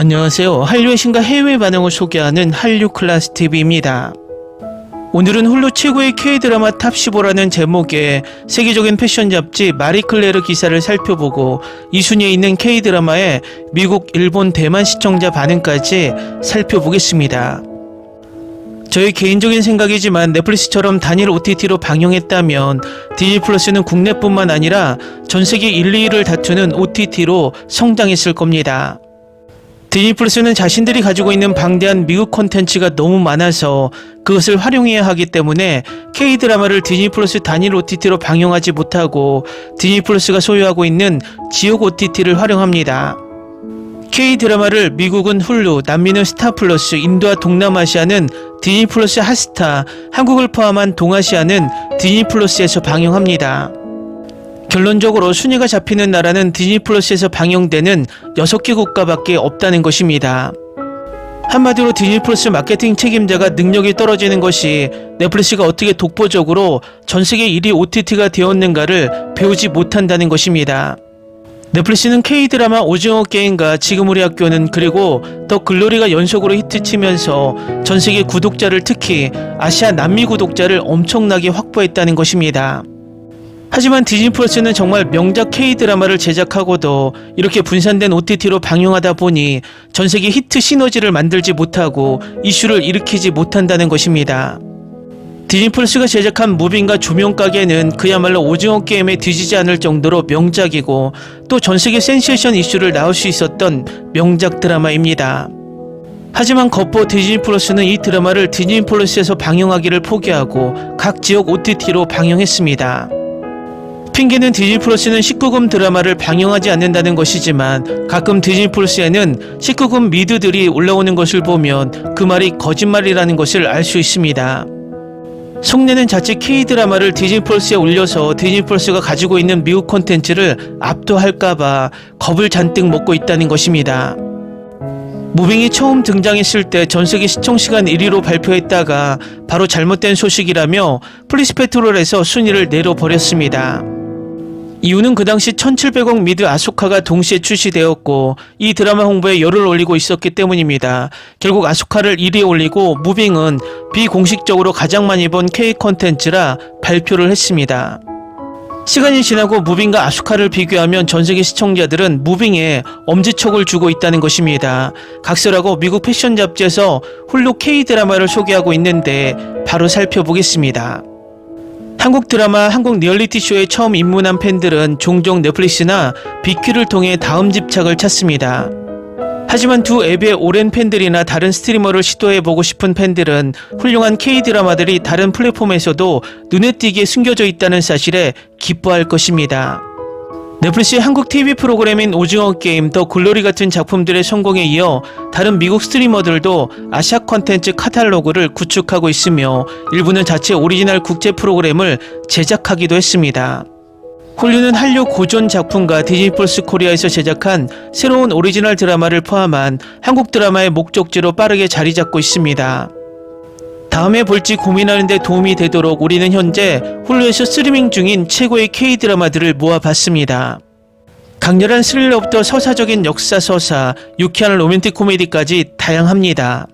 안녕하세요. 한류의 신과 해외 반응을 소개하는 한류클래스TV입니다. 오늘은 홀로 최고의 K-드라마 탑15라는 제목의 세계적인 패션 잡지 마리클레르 기사를 살펴보고 이 순위에 있는 K-드라마의 미국, 일본, 대만 시청자 반응까지 살펴보겠습니다. 저의 개인적인 생각이지만 넷플릭스처럼 단일 OTT로 방영했다면 디즈니 플러스는 국내뿐만 아니라 전세계 1, 2위를 다투는 OTT로 성장했을 겁니다. 디즈니 플러스는 자신들이 가지고 있는 방대한 미국 콘텐츠가 너무 많아서 그것을 활용해야 하기 때문에 K-드라마를 디즈니 플러스 단일 OTT로 방영하지 못하고 디즈니 플러스가 소유하고 있는 지역 OTT를 활용합니다. K-드라마를 미국은 훌루, 남미는 스타플러스, 인도와 동남아시아는 디즈니 플러스 핫스타, 한국을 포함한 동아시아는 디즈니 플러스에서 방영합니다. 결론적으로 순위가 잡히는 나라는 디즈니 플러스에서 방영되는 6개 국가밖에 없다는 것입니다. 한마디로 디즈니 플러스 마케팅 책임자가 능력이 떨어지는 것이 넷플릭스가 어떻게 독보적으로 전세계 1위 OTT가 되었는가를 배우지 못한다는 것입니다. 넷플릭스는 K-드라마 오징어 게임과 지금 우리 학교는 그리고 더 글로리가 연속으로 히트치면서 전세계 구독자를 특히 아시아 남미 구독자를 엄청나게 확보했다는 것입니다. 하지만 디즈니 플러스는 정말 명작 K-드라마를 제작하고도 이렇게 분산된 OTT로 방영하다 보니 전세계 히트 시너지를 만들지 못하고 이슈를 일으키지 못한다는 것입니다. 디즈니 플러스가 제작한 무빙과 조명가게는 그야말로 오징어 게임에 뒤지지 않을 정도로 명작이고 또 전세계 센세이션 이슈를 낳을 수 있었던 명작 드라마입니다. 하지만 겉보 디즈니 플러스는 이 드라마를 디즈니 플러스에서 방영하기를 포기하고 각 지역 OTT로 방영했습니다. 핑계는 디즈니 플러스는 19금 드라마를 방영하지 않는다는 것이지만 가끔 디즈니 플러스에는 19금 미드들이 올라오는 것을 보면 그 말이 거짓말이라는 것을 알 수 있습니다. 속내는 자칫 K-드라마를 디즈니 플러스에 올려서 디즈니 플러스가 가지고 있는 미국 콘텐츠를 압도할까봐 겁을 잔뜩 먹고 있다는 것입니다. 무빙이 처음 등장했을 때 전세계 시청시간 1위로 발표했다가 바로 잘못된 소식이라며 플리스페트롤에서 순위를 내려버렸습니다. 이유는 그 당시 1700억 미드 아소카가 동시에 출시되었고 이 드라마 홍보에 열을 올리고 있었기 때문입니다. 결국 아소카를 1위에 올리고 무빙은 비공식적으로 가장 많이 본 K 콘텐츠라 발표를 했습니다. 시간이 지나고 무빙과 아소카를 비교하면 전세계 시청자들은 무빙에 엄지척을 주고 있다는 것입니다. 각설하고 미국 패션 잡지에서 홀로 K-드라마를 소개하고 있는데 바로 살펴보겠습니다. 한국 드라마, 한국 리얼리티 쇼에 처음 입문한 팬들은 종종 넷플릭스나 BQ를 통해 다음 집착을 찾습니다. 하지만 두 앱의 오랜 팬들이나 다른 스트리머를 시도해보고 싶은 팬들은 훌륭한 K-드라마들이 다른 플랫폼에서도 눈에 띄게 숨겨져 있다는 사실에 기뻐할 것입니다. 넷플릭스의 한국 TV 프로그램인 오징어 게임, 더 글로리 같은 작품들의 성공에 이어 다른 미국 스트리머들도 아시아 콘텐츠 카탈로그를 구축하고 있으며 일부는 자체 오리지널 국제 프로그램을 제작하기도 했습니다. 홀류는 한류 고전 작품과 디즈니 플러스 코리아에서 제작한 새로운 오리지널 드라마를 포함한 한국 드라마의 목적지로 빠르게 자리 잡고 있습니다. 다음에 볼지 고민하는 데 도움이 되도록 우리는 현재 홀루에서 스트리밍 중인 최고의 K-드라마들을 모아봤습니다. 강렬한 스릴러부터 서사적인 역사 서사, 유쾌한 로맨틱 코미디까지 다양합니다.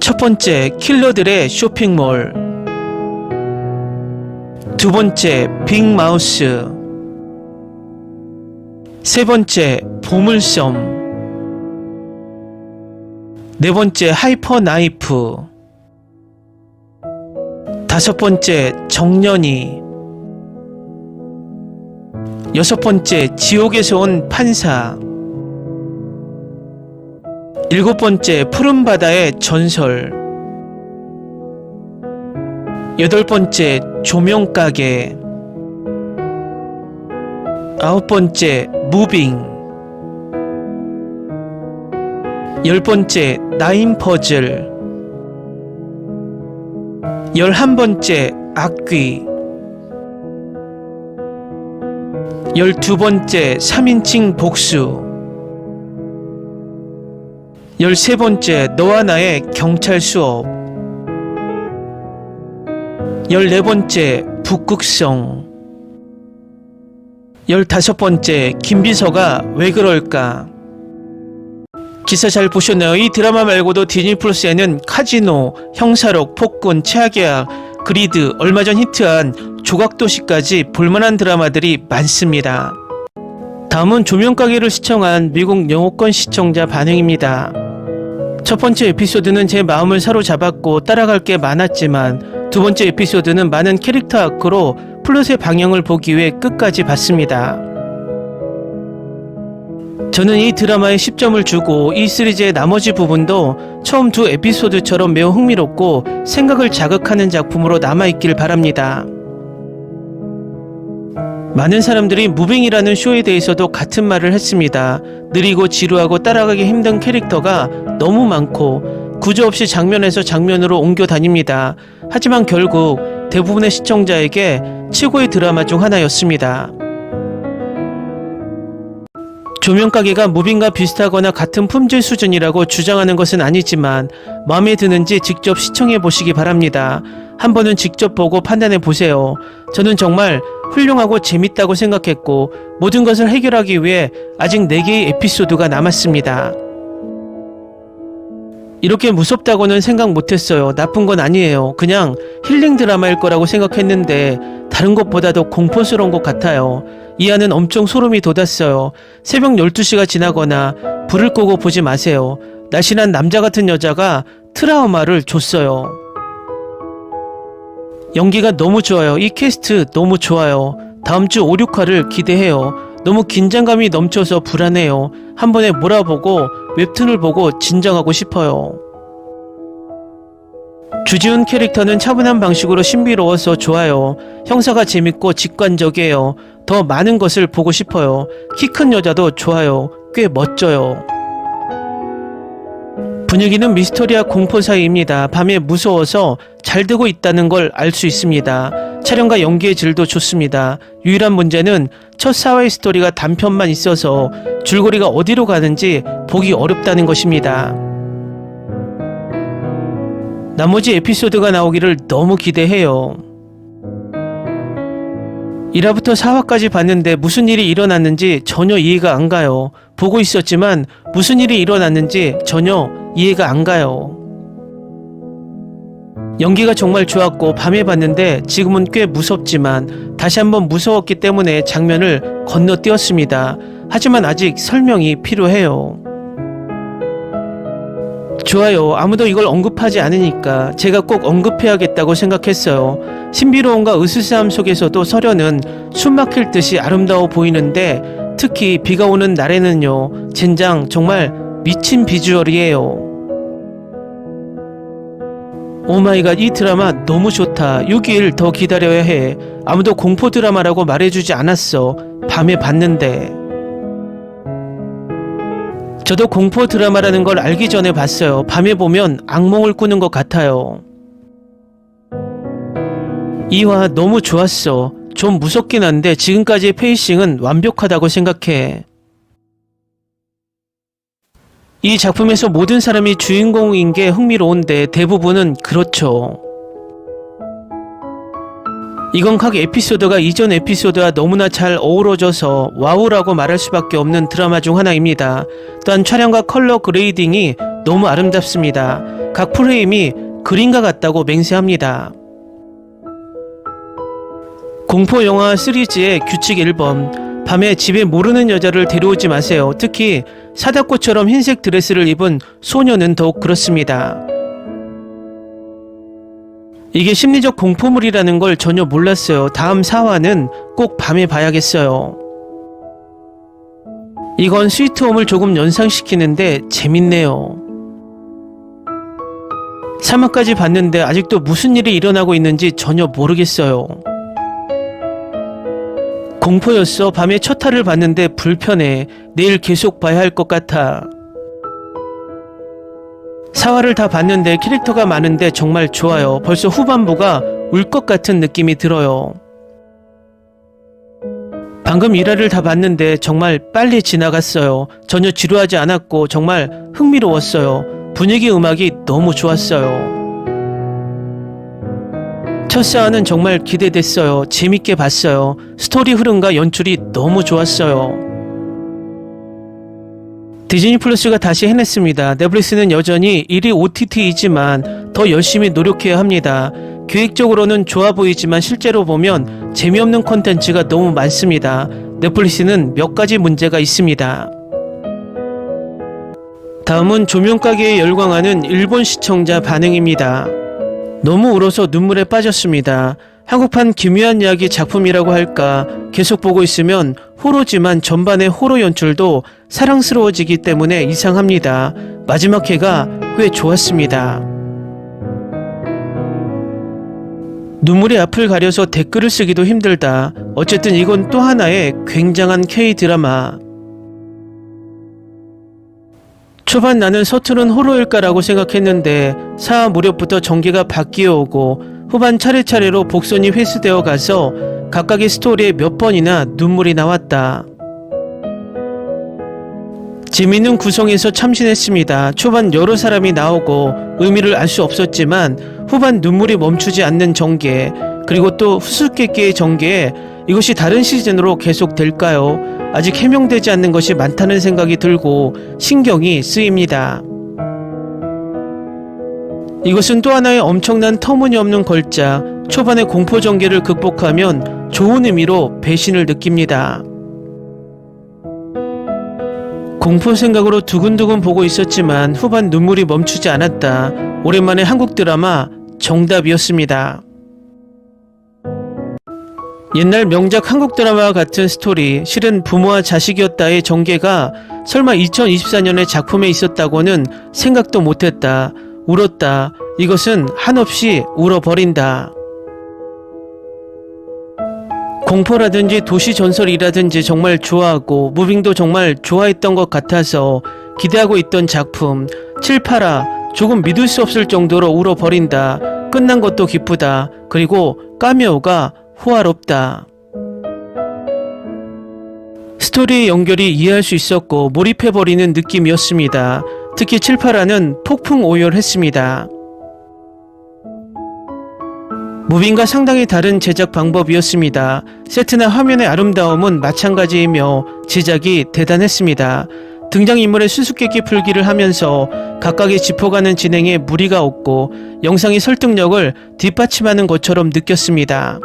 첫 번째, 킬러들의 쇼핑몰. 두 번째, 빅마우스. 세 번째, 보물섬. 네 번째, 하이퍼나이프. 다섯 번째, 정년이. 여섯 번째, 지옥에서 온 판사. 일곱 번째, 푸른 바다의 전설. 여덟 번째, 조명가게. 아홉 번째, 무빙. 열 번째, 나인 퍼즐. 11번째, 악귀. 12번째, 3인칭 복수. 13번째, 너와 나의 경찰 수업. 14번째, 북극성. 15번째, 김비서가 왜 그럴까. 기사 잘 보셨나요? 이 드라마 말고도 디즈니 플러스에는 카지노, 형사록, 폭군, 최악의악, 그리드, 얼마 전 히트한 조각도시까지 볼만한 드라마들이 많습니다. 다음은 조명가게를 시청한 미국 영어권 시청자 반응입니다. 첫 번째 에피소드는 제 마음을 사로잡았고 따라갈 게 많았지만 두 번째 에피소드는 많은 캐릭터 아크로 플롯의 방향을 보기 위해 끝까지 봤습니다. 저는 이 드라마에 10점을 주고 이 시리즈의 나머지 부분도 처음 두 에피소드처럼 매우 흥미롭고 생각을 자극하는 작품으로 남아있길 바랍니다. 많은 사람들이 무빙이라는 쇼에 대해서도 같은 말을 했습니다. 느리고 지루하고 따라가기 힘든 캐릭터가 너무 많고 구조 없이 장면에서 장면으로 옮겨 다닙니다. 하지만 결국 대부분의 시청자에게 최고의 드라마 중 하나였습니다. 조명가게가 무빙과 비슷하거나 같은 품질 수준이라고 주장하는 것은 아니지만 마음에 드는지 직접 시청해 보시기 바랍니다. 한 번은 직접 보고 판단해 보세요. 저는 정말 훌륭하고 재밌다고 생각했고 모든 것을 해결하기 위해 아직 4개의 에피소드가 남았습니다. 이렇게 무섭다고는 생각 못했어요. 나쁜 건 아니에요. 그냥 힐링 드라마일 거라고 생각했는데 다른 것보다도 공포스러운 것 같아요. 이 안은 엄청 소름이 돋았어요. 새벽 12시가 지나거나 불을 끄고 보지 마세요. 날씬한 남자 같은 여자가 트라우마를 줬어요. 연기가 너무 좋아요. 이 캐스트 너무 좋아요. 다음 주 5, 6화를 기대해요. 너무 긴장감이 넘쳐서 불안해요. 한 번에 몰아보고 웹툰을 보고 진정하고 싶어요. 주지훈 캐릭터는 차분한 방식으로 신비로워서 좋아요. 형사가 재밌고 직관적이에요. 더 많은 것을 보고 싶어요. 키 큰 여자도 좋아요. 꽤 멋져요. 분위기는 미스터리와 공포 사이입니다. 밤에 무서워서 잘 되고 있다는 걸 알 수 있습니다. 촬영과 연기의 질도 좋습니다. 유일한 문제는 첫 4화의 스토리가 단편만 있어서 줄거리가 어디로 가는지 보기 어렵다는 것입니다. 나머지 에피소드가 나오기를 너무 기대해요. 1화부터 4화까지 봤는데 무슨 일이 일어났는지 전혀 이해가 안 가요. 보고 있었지만 무슨 일이 일어났는지 전혀 이해가 안 가요. 연기가 정말 좋았고 밤에 봤는데 지금은 꽤 무섭지만 다시 한번 무서웠기 때문에 장면을 건너뛰었습니다. 하지만 아직 설명이 필요해요. 좋아요. 아무도 이걸 언급하지 않으니까 제가 꼭 언급해야겠다고 생각했어요. 신비로움과 으스스함 속에서도 서련은 숨막힐 듯이 아름다워 보이는데 특히 비가 오는 날에는요. 젠장 정말 미친 비주얼이에요. 오마이갓 이 드라마 너무 좋다. 6일 더 기다려야 해. 아무도 공포 드라마라고 말해주지 않았어. 밤에 봤는데. 저도 공포 드라마라는 걸 알기 전에 봤어요. 밤에 보면 악몽을 꾸는 것 같아요. 2화 너무 좋았어. 좀 무섭긴 한데 지금까지의 페이싱은 완벽하다고 생각해. 이 작품에서 모든 사람이 주인공인 게 흥미로운데 대부분은 그렇죠. 이건 각 에피소드가 이전 에피소드와 너무나 잘 어우러져서 와우라고 말할 수밖에 없는 드라마 중 하나입니다. 또한 촬영과 컬러 그레이딩이 너무 아름답습니다. 각 프레임이 그림과 같다고 맹세합니다. 공포 영화 시리즈의 규칙 1번. 밤에 집에 모르는 여자를 데려오지 마세요. 특히 사다코처럼 흰색 드레스를 입은 소녀는 더욱 그렇습니다. 이게 심리적 공포물이라는 걸 전혀 몰랐어요. 다음 4화는 꼭 밤에 봐야겠어요. 이건 스위트홈을 조금 연상시키는데 재밌네요. 3화까지 봤는데 아직도 무슨 일이 일어나고 있는지 전혀 모르겠어요. 공포였어. 밤에 첫 화를 봤는데 불편해. 내일 계속 봐야 할 것 같아. 4화를 다 봤는데 캐릭터가 많은데 정말 좋아요. 벌써 후반부가 울 것 같은 느낌이 들어요. 방금 1화를 다 봤는데 정말 빨리 지나갔어요. 전혀 지루하지 않았고 정말 흥미로웠어요. 분위기 음악이 너무 좋았어요. 첫 4화는 정말 기대됐어요. 재밌게 봤어요. 스토리 흐름과 연출이 너무 좋았어요. 디즈니 플러스가 다시 해냈습니다. 넷플릭스는 여전히 1위 OTT이지만 더 열심히 노력해야 합니다. 계획적으로는 좋아 보이지만 실제로 보면 재미없는 콘텐츠가 너무 많습니다. 넷플릭스는 몇 가지 문제가 있습니다. 다음은 조명가게에 열광하는 일본 시청자 반응입니다. 너무 울어서 눈물에 빠졌습니다. 한국판 기묘한 이야기 작품이라고 할까, 계속 보고 있으면 호러지만 전반의 호러 연출도 사랑스러워지기 때문에 이상합니다. 마지막 회가 꽤 좋았습니다. 눈물이 앞을 가려서 댓글을 쓰기도 힘들다. 어쨌든 이건 또 하나의 굉장한 K-드라마. 초반 나는 서투른 호러일까라고 생각했는데 4화 무렵부터 전개가 바뀌어 오고 후반 차례차례로 복선이 회수되어 가서 각각의 스토리에 몇 번이나 눈물이 나왔다. 재미있는 구성에서 참신했습니다. 초반 여러 사람이 나오고 의미를 알 수 없었지만 후반 눈물이 멈추지 않는 전개, 그리고 또 수수께끼의 전개에 이것이 다른 시즌으로 계속될까요? 아직 해명되지 않는 것이 많다는 생각이 들고 신경이 쓰입니다. 이것은 또 하나의 엄청난 터무니없는 걸작, 초반의 공포 전개를 극복하면 좋은 의미로 배신을 느낍니다. 공포 생각으로 두근두근 보고 있었지만 후반 눈물이 멈추지 않았다. 오랜만에 한국 드라마 정답이었습니다. 옛날 명작 한국 드라마와 같은 스토리, 실은 부모와 자식이었다의 전개가 설마 2024년의 작품에 있었다고는 생각도 못했다. 울었다. 이것은 한없이 울어버린다. 공포라든지 도시전설이라든지 정말 좋아하고 무빙도 정말 좋아했던 것 같아서 기대하고 있던 작품 7, 8화 조금 믿을 수 없을 정도로 울어버린다. 끝난 것도 기쁘다. 그리고 카메오가 호화롭다. 스토리의 연결이 이해할 수 있었고 몰입해버리는 느낌이었습니다. 특히 7, 8화는 폭풍 오열했습니다. 무빙과 상당히 다른 제작 방법이었습니다. 세트나 화면의 아름다움은 마찬가지이며 제작이 대단했습니다. 등장인물의 수수께끼 풀기를 하면서 각각의 짚어가는 진행에 무리가 없고 영상의 설득력을 뒷받침하는 것처럼 느꼈습니다.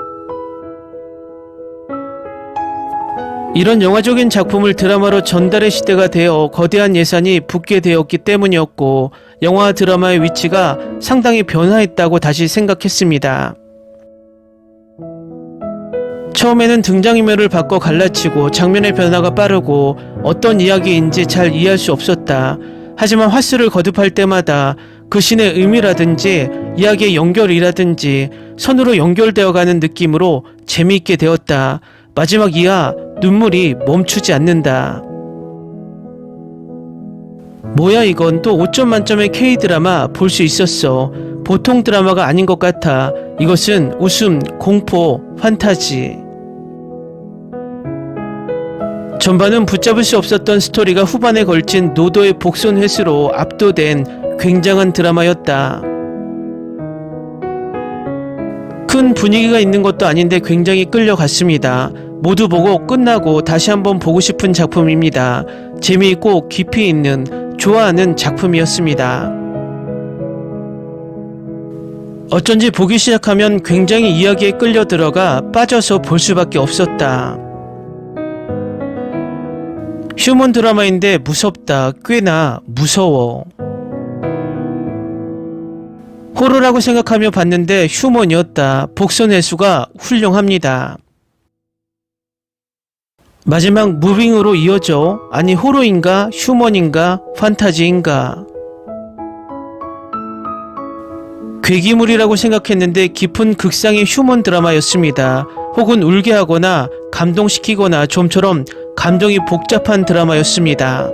이런 영화적인 작품을 드라마로 전달의 시대가 되어 거대한 예산이 붓게 되었기 때문이었고 영화와 드라마의 위치가 상당히 변화했다고 다시 생각했습니다. 처음에는 등장인물을 바꿔 갈라치고 장면의 변화가 빠르고 어떤 이야기인지 잘 이해할 수 없었다. 하지만 화스를 거듭할 때마다 그 신의 의미라든지 이야기의 연결이라든지 선으로 연결되어가는 느낌으로 재미있게 되었다. 마지막 이하 눈물이 멈추지 않는다. 뭐야 이건 또 5점 만점의 K-드라마 볼 수 있었어. 보통 드라마가 아닌 것 같아. 이것은 웃음, 공포, 판타지. 전반은 붙잡을 수 없었던 스토리가 후반에 걸친 노도의 복선 회수로 압도된 굉장한 드라마였다. 큰 분위기가 있는 것도 아닌데 굉장히 끌려갔습니다. 모두 보고 끝나고 다시 한번 보고 싶은 작품입니다. 재미있고 깊이 있는 좋아하는 작품이었습니다. 어쩐지 보기 시작하면 굉장히 이야기에 끌려 들어가 빠져서 볼 수밖에 없었다. 휴먼 드라마인데 무섭다. 꽤나 무서워. 호러라고 생각하며 봤는데 휴먼이었다. 복선 회수가 훌륭합니다. 마지막 무빙으로 이어져. 아니 호러인가 휴먼인가 판타지인가. 괴기물이라고 생각했는데 깊은 극상의 휴먼 드라마였습니다. 혹은 울게 하거나 감동시키거나 좀처럼 감정이 복잡한 드라마였습니다.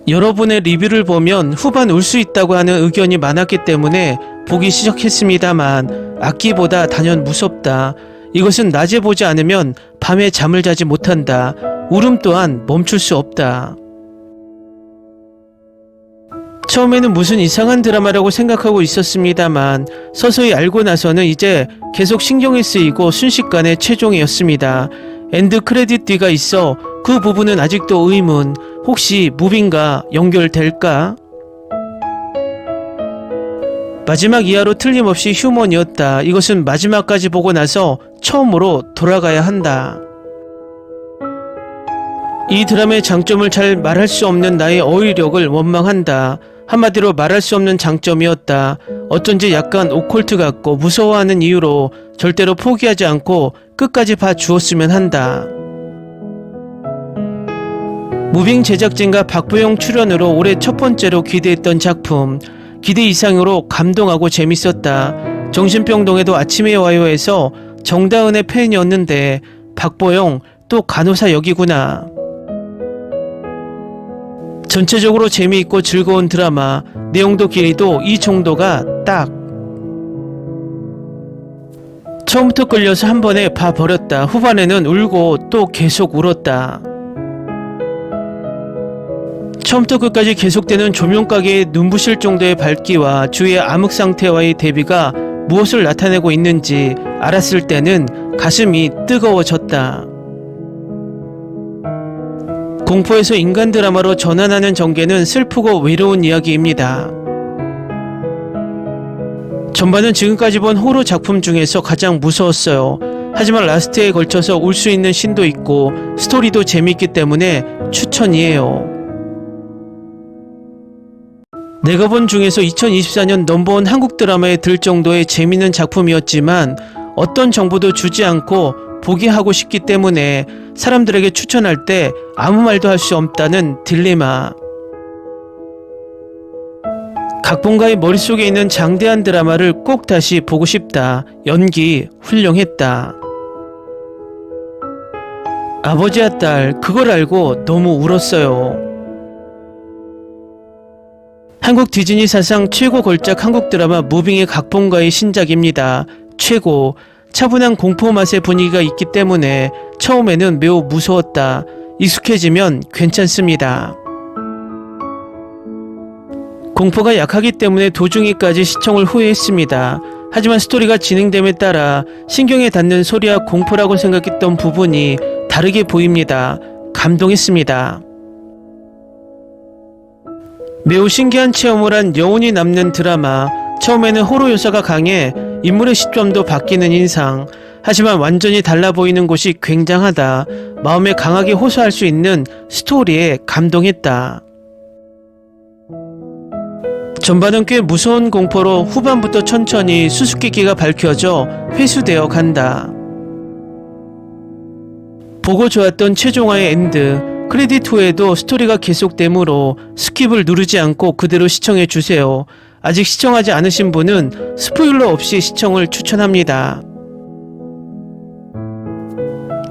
여러분의 리뷰를 보면 후반 울 수 있다고 하는 의견이 많았기 때문에 보기 시작했습니다만 악기보다 단연 무섭다. 이것은 낮에 보지 않으면 밤에 잠을 자지 못한다. 울음 또한 멈출 수 없다. 처음에는 무슨 이상한 드라마라고 생각하고 있었습니다만 서서히 알고 나서는 이제 계속 신경이 쓰이고 순식간에 최종이었습니다. 엔드 크레딧 뒤가 있어 그 부분은 아직도 의문. 혹시 무빙과 연결될까? 마지막 이하로 틀림없이 휴먼이었다. 이것은 마지막까지 보고 나서 처음으로 돌아가야 한다. 이 드라마의 장점을 잘 말할 수 없는 나의 어휘력을 원망한다. 한마디로 말할 수 없는 장점이었다. 어쩐지 약간 오컬트 같고 무서워하는 이유로 절대로 포기하지 않고 끝까지 봐주었으면 한다. 무빙 제작진과 박보영 출연으로 올해 첫 번째로 기대했던 작품. 기대 이상으로 감동하고 재밌었다. 정신병동에도 아침에 와요에서 정다은의 팬이었는데 박보영 또 간호사 역이구나. 전체적으로 재미있고 즐거운 드라마, 내용도 길이도 이 정도가 딱. 처음부터 끌려서 한 번에 봐버렸다. 후반에는 울고 또 계속 울었다. 처음부터 끝까지 계속되는 조명가게의 눈부실 정도의 밝기와 주위의 암흑 상태와의 대비가 무엇을 나타내고 있는지 알았을 때는 가슴이 뜨거워졌다. 공포에서 인간 드라마로 전환하는 전개는 슬프고 외로운 이야기입니다. 전반은 지금까지 본 호러 작품 중에서 가장 무서웠어요. 하지만 라스트에 걸쳐서 울 수 있는 씬도 있고 스토리도 재밌기 때문에 추천이에요. 내가 본 중에서 2024년 넘버원 한국 드라마에 들 정도의 재밌는 작품이었지만 어떤 정보도 주지 않고 보게 하고 싶기 때문에 사람들에게 추천할 때 아무 말도 할 수 없다는 딜레마. 각본가의 머릿속에 있는 장대한 드라마를 꼭 다시 보고 싶다. 연기 훌륭했다. 아버지와 딸, 그걸 알고 너무 울었어요. 한국 디즈니 사상 최고 걸작 한국 드라마 무빙의 각본가의 신작입니다. 최고. 차분한 공포 맛의 분위기가 있기 때문에 처음에는 매우 무서웠다. 익숙해지면 괜찮습니다. 공포가 약하기 때문에 도중에까지 시청을 후회했습니다. 하지만 스토리가 진행됨에 따라 신경에 닿는 소리와 공포라고 생각했던 부분이 다르게 보입니다. 감동했습니다. 매우 신기한 체험을 한 여운이 남는 드라마. 처음에는 호러 요소가 강해 인물의 시점도 바뀌는 인상. 하지만 완전히 달라 보이는 곳이 굉장하다. 마음에 강하게 호소할 수 있는 스토리에 감동했다. 전반은 꽤 무서운 공포로 후반부터 천천히 수수께끼가 밝혀져 회수되어 간다. 보고 좋았던 최종화의 엔드. 크레딧 후에도 스토리가 계속되므로 스킵을 누르지 않고 그대로 시청해주세요. 아직 시청하지 않으신 분은 스포일러 없이 시청을 추천합니다.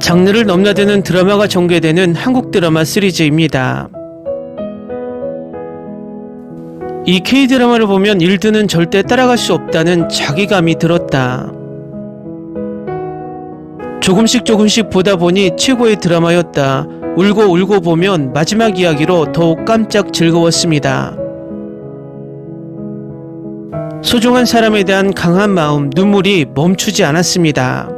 장르를 넘나드는 드라마가 전개되는 한국 드라마 시리즈입니다. 이 K드라마를 보면 일드는 절대 따라갈 수 없다는 자괴감이 들었다. 조금씩 보다 보니 최고의 드라마였다. 울고 보면 마지막 이야기로 더욱 깜짝 즐거웠습니다. 소중한 사람에 대한 강한 마음, 눈물이 멈추지 않았습니다.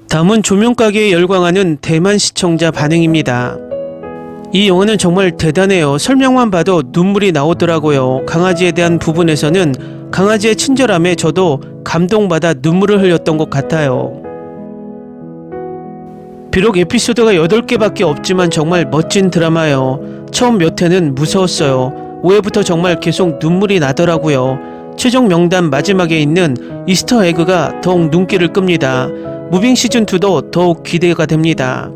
다음은 조명가게에 열광하는 대만 시청자 반응입니다. 이 영화는 정말 대단해요. 설명만 봐도 눈물이 나오더라고요. 강아지에 대한 부분에서는 강아지의 친절함에 저도 감동받아 눈물을 흘렸던 것 같아요. 비록 에피소드가 8개밖에 없지만 정말 멋진 드라마요. 처음 몇 회는 무서웠어요. 5회부터 정말 계속 눈물이 나더라고요. 최종 명단 마지막에 있는 이스터 에그가 더욱 눈길을 끕니다. 무빙 시즌2도 더욱 기대가 됩니다.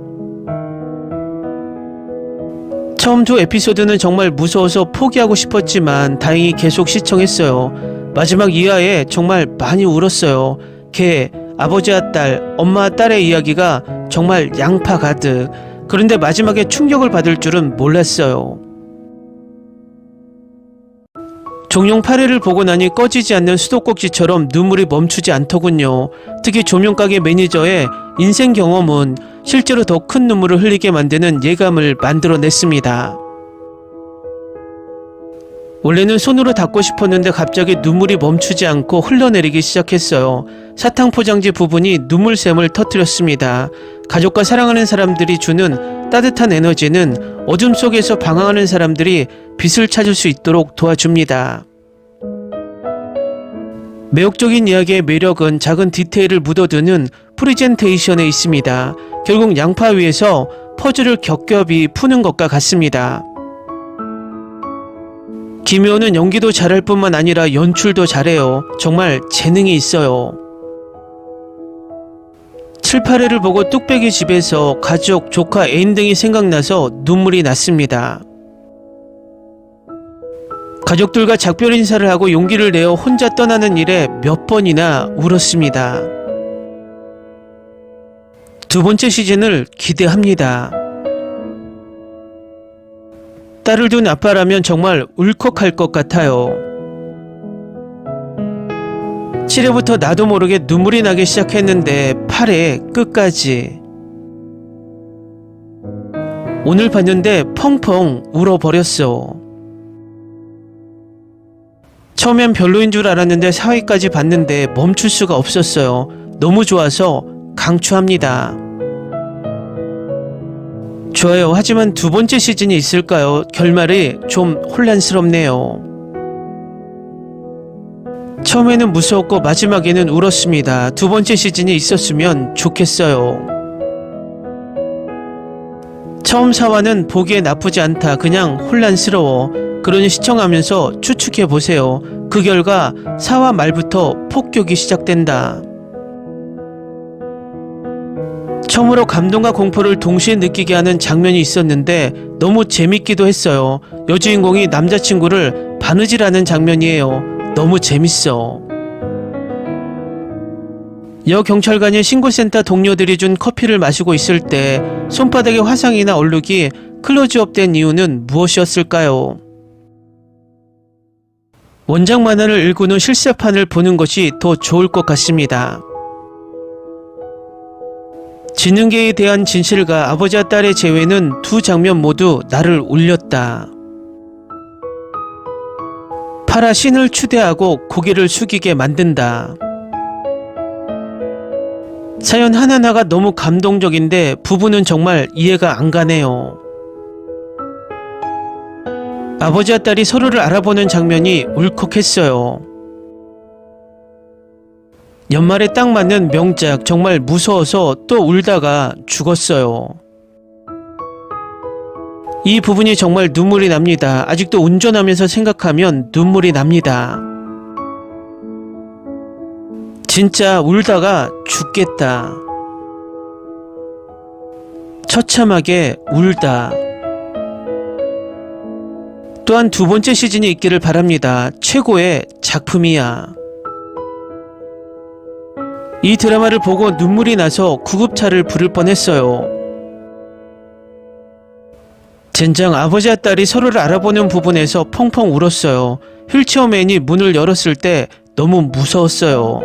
처음 두 에피소드는 정말 무서워서 포기하고 싶었지만 다행히 계속 시청했어요. 마지막 2화에 정말 많이 울었어요. 개, 아버지와 딸, 엄마와 딸의 이야기가 정말 양파 가득. 그런데 마지막에 충격을 받을 줄은 몰랐어요. 종용 8회를 보고 나니 꺼지지 않는 수도꼭지처럼 눈물이 멈추지 않더군요. 특히 조명가게 매니저의 인생 경험은 실제로 더 큰 눈물을 흘리게 만드는 예감을 만들어냈습니다. 원래는 손으로 닦고 싶었는데 갑자기 눈물이 멈추지 않고 흘러내리기 시작했어요. 사탕 포장지 부분이 눈물샘을 터뜨렸습니다. 가족과 사랑하는 사람들이 주는 따뜻한 에너지는 어둠 속에서 방황하는 사람들이 빛을 찾을 수 있도록 도와줍니다. 매혹적인 이야기의 매력은 작은 디테일을 묻어두는 프레젠테이션에 있습니다. 결국 양파 위에서 퍼즐을 겹겹이 푸는 것과 같습니다. 김효은은 연기도 잘할 뿐만 아니라 연출도 잘해요. 정말 재능이 있어요. 7, 8회를 보고 뚝배기 집에서 가족, 조카, 애인 등이 생각나서 눈물이 났습니다. 가족들과 작별 인사를 하고 용기를 내어 혼자 떠나는 일에 몇 번이나 울었습니다. 두 번째 시즌을 기대합니다. 딸을 둔 아빠라면 정말 울컥할 것 같아요. 7회부터 나도 모르게 눈물이 나기 시작했는데 8회 끝까지. 오늘 봤는데 펑펑 울어버렸어. 처음엔 별로인 줄 알았는데 4회까지 봤는데 멈출 수가 없었어요. 너무 좋아서 강추합니다. 좋아요. 하지만 두 번째 시즌이 있을까요? 결말이 좀 혼란스럽네요. 처음에는 무서웠고 마지막에는 울었습니다. 두 번째 시즌이 있었으면 좋겠어요. 처음 4화는 보기에 나쁘지 않다. 그냥 혼란스러워. 그러니 시청하면서 추측해보세요. 그 결과 4화 말부터 폭격이 시작된다. 처음으로 감동과 공포를 동시에 느끼게 하는 장면이 있었는데 너무 재밌기도 했어요. 여주인공이 남자친구를 바느질하는 장면이에요. 너무 재밌어. 여경찰관이 신고센터 동료들이 준 커피를 마시고 있을 때 손바닥에 화상이나 얼룩이 클로즈업된 이유는 무엇이었을까요? 원작 만화를 읽은 후 실사판을 보는 것이 더 좋을 것 같습니다. 지능계에 대한 진실과 아버지와 딸의 재회는 두 장면 모두 나를 울렸다. 파라 신을 추대하고 고개를 숙이게 만든다. 사연 하나하나가 너무 감동적인데 부부는 정말 이해가 안 가네요. 아버지와 딸이 서로를 알아보는 장면이 울컥했어요. 연말에 딱 맞는 명작, 정말 무서워서 또 울다가 죽었어요. 이 부분이 정말 눈물이 납니다. 아직도 운전하면서 생각하면 눈물이 납니다. 진짜 울다가 죽겠다. 처참하게 울다. 또한 두 번째 시즌이 있기를 바랍니다. 최고의 작품이야. 이 드라마를 보고 눈물이 나서 구급차를 부를 뻔했어요. 젠장 아버지와 딸이 서로를 알아보는 부분에서 펑펑 울었어요. 휠체어맨이 문을 열었을 때 너무 무서웠어요.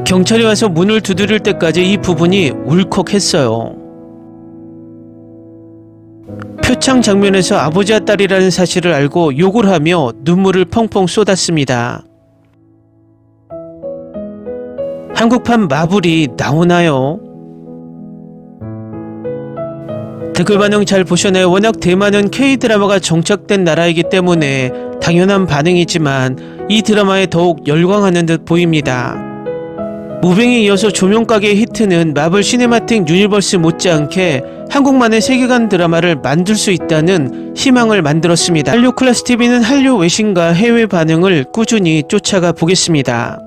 경찰이 와서 문을 두드릴 때까지 이 부분이 울컥했어요. 표창 장면에서 아버지와 딸이라는 사실을 알고 욕을 하며 눈물을 펑펑 쏟았습니다. 한국판 마블이 나오나요? 댓글 반응 잘 보셨나요? 워낙 대만은 K드라마가 정착된 나라이기 때문에 당연한 반응이지만 이 드라마에 더욱 열광하는 듯 보입니다. 무빙에 이어서 조명가게의 히트는 마블 시네마틱 유니버스 못지않게 한국만의 세계관 드라마를 만들 수 있다는 희망을 만들었습니다. 한류 클래스TV는 한류 외신과 해외 반응을 꾸준히 쫓아가 보겠습니다.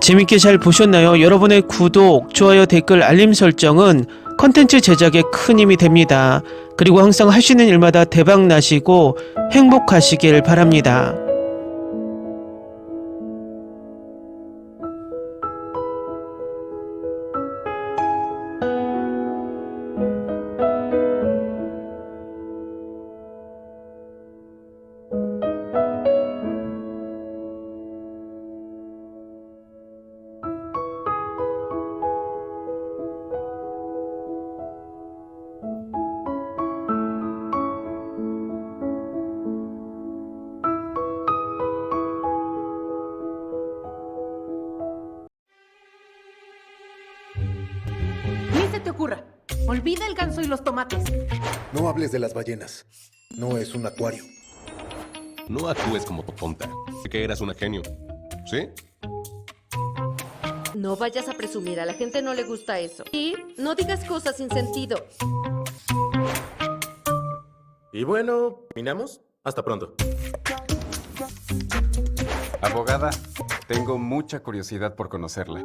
재밌게 잘 보셨나요? 여러분의 구독, 좋아요, 댓글, 알림 설정은 컨텐츠 제작에 큰 힘이 됩니다. 그리고 항상 하시는 일마다 대박 나시고 행복하시길 바랍니다. Olvida el ganso y los tomates. No hables de las ballenas. No es un acuario. No actúes como tonta. Que eras una genio. ¿Sí? No vayas a presumir, a la gente no le gusta eso. Y no digas cosas sin sentido. Y bueno, ¿terminamos? Hasta pronto. Abogada, tengo mucha curiosidad por conocerla.